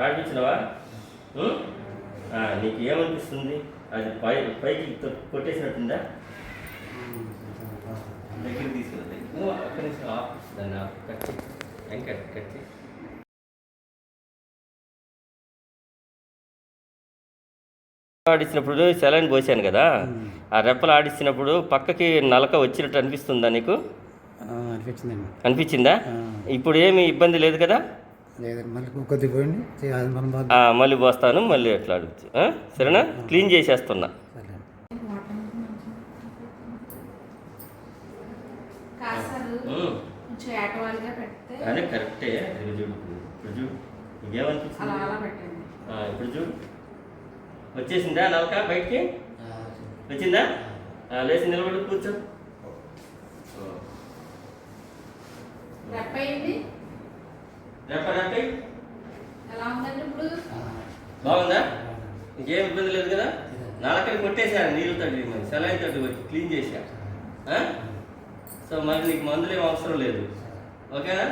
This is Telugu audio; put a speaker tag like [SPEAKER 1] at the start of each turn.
[SPEAKER 1] ఆడిపించినవా? నీకు ఏమనిపిస్తుంది? అది పైకి కొట్టేసినట్టుందా? దగ్గర తీసుకెళ్తాయి అక్కడి నుంచి దాన్ని కట్టి కట్టి ఆడిచ్చినప్పుడు సెలైన్ పోసాను కదా, ఆ రెప్పలు ఆడిచ్చినప్పుడు పక్కకి నలక వచ్చినట్టు అనిపిస్తుందా నీకు? అనిపించిందా? ఇప్పుడు ఏమి ఇబ్బంది లేదు కదా? మళ్ళీ పోస్తాను, మళ్ళీ ఎట్లా అడుగుచ్చు. సరేనా? క్లీన్ చేసేస్తున్నా. అదే కరెక్టే. ఇప్పుడు చూడు ఇంకేమనిపిస్తుంది? ఇప్పుడు చూడు వచ్చేసిందా నలక బయటికి? వచ్చిందా? లేచి నిలబడి కూర్చో. బాగుందా? ఇంకేం ఇబ్బంది లేదు కదా? నలకని కొట్టేశాను నీళ్ళతో, సెలైన్ తోటి వచ్చి క్లీన్ చేశా. సో మరి నీకు మందులు ఏం అవసరం లేదు. ఓకేనా?